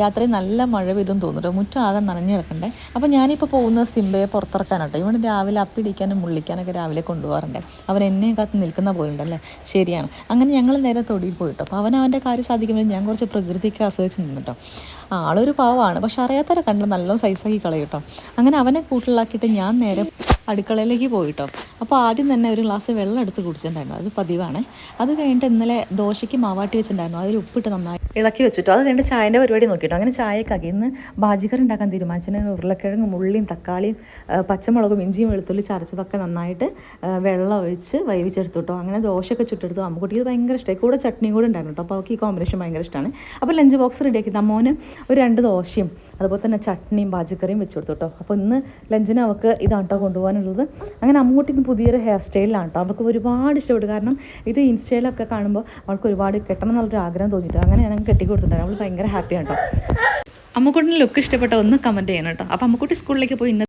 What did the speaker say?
രാത്രി നല്ല മഴ പെയ്തും തോന്നുന്നു. മുറ്റം ആകെ നനഞ്ഞ് കിടക്കണ്ടേ. അപ്പോൾ ഞാനിപ്പോൾ പോകുന്നത് സിംബയെ പുറത്തിറക്കാനാട്ടോ. ഇവിടെ രാവിലെ അപ്പിടിക്കാനും മുള്ളിക്കാനൊക്കെ രാവിലെ കൊണ്ടുപോകാറുണ്ട്. അവൻ എന്നെ കാത്ത് നിൽക്കുന്ന പോലുണ്ടല്ലേ. ശരിയാണ്. അങ്ങനെ ഞങ്ങൾ നേരെ തൊടിയിൽ പോയിട്ടോ. അപ്പോൾ അവൻ്റെ കാര്യം സാധിക്കുമ്പോൾ ഞാൻ കുറച്ച് പ്രകൃതിക്ക് ആസ്വദിച്ച് നിന്നിട്ടോ. ആളൊരു പാവമാണ്, പക്ഷെ അറിയാത്തവരെ കണ്ട് നല്ലോണം സൈസാക്കി കളയും കേട്ടോ. അങ്ങനെ അവനെ കൂട്ടിലാക്കിയിട്ട് ഞാൻ നേരെ അടുക്കളയിലേക്ക് പോയിട്ടോ. അപ്പോൾ ആദ്യം തന്നെ ഒരു ഗ്ലാസ് വെള്ളം എടുത്ത് കുടിച്ചിട്ടുണ്ടായിരുന്നു. അത് പതിവാണ്. അത് കഴിഞ്ഞിട്ട് ഇന്നലെ ദോശയ്ക്ക് മാവാട്ടി വെച്ചിട്ടുണ്ടായിരുന്നു. അതിൽ ഉപ്പിട്ട് നന്നായി ഇളക്കി വെച്ചിട്ടോ. അത് കഴിഞ്ഞിട്ട് ചായൻ്റെ പരിപാടി നോക്കിയിട്ടോ. അങ്ങനെ ചായക്കാക്കി ഇന്ന് ബാജിക്കറി ഉണ്ടാക്കാൻ തീരുമാനിച്ചതിന് ഉരുളക്കിഴങ്ങും ഉള്ളിയും തക്കാളിയും പച്ചമുളകും ഇഞ്ചിയും വെളുത്തുള്ളി ചതച്ചതൊക്കെ നന്നായിട്ട് വെള്ളം ഒഴിച്ച് വേവിച്ചെടുത്തു. അങ്ങനെ ദോശയൊക്കെ ചുട്ടെടുത്തു. അമ്മക്കുട്ടിക്ക് ഭയങ്കര ഇഷ്ടമായി. കൂടെ ചട്നിയും കൂടെ ഉണ്ടായിരുന്നു കേട്ടോ. അപ്പോൾ അവർക്ക് ഈ കോമ്പിനേഷൻ ഭയങ്കര ഇഷ്ടമാണ്. അപ്പോൾ ലഞ്ച് ബോക്സ് റെഡിയാക്കി അമ്മോന് ഒരു 2 ദോശയും അതുപോലെ തന്നെ ചട്നിയും ബാജിക്കറിയും വെച്ച് കൊടുത്തു കേട്ടോ. അപ്പോൾ ഇന്ന് ലഞ്ചിന് അവൾക്ക് ഇതാണ് കേട്ടോ കൊണ്ടുപോകാനുള്ളത്. അങ്ങനെ അമ്മൂട്ടി ഇന്ന് പുതിയൊരു ഹെയർ സ്റ്റൈലിലാണ് കേട്ടോ. അവൾക്ക് ഒരുപാട് ഇഷ്ടപ്പെട്ടു. കാരണം ഇത് ഇൻസ്റ്റയിലൊക്കെ കാണുമ്പോൾ അവൾക്ക് ഒരുപാട് കെട്ടണം എന്നുള്ളൊരു ആഗ്രഹം തോന്നിയിട്ട് അങ്ങനെ ഞാൻ കെട്ടി കൊടുത്തിട്ടുണ്ടായിരുന്നു. അവൾ ഭയങ്കര ഹാപ്പിയാണ് കേട്ടോ. അമ്മക്കുട്ടിൻ്റെ ലുക്ക് ഇഷ്ടപ്പെട്ട ഒന്ന് കമൻറ്റ് ചെയ്യണം കേട്ടോ. അപ്പോൾ അമ്മക്കുട്ടി സ്കൂളിലേക്ക് പോയി ഇന്ന്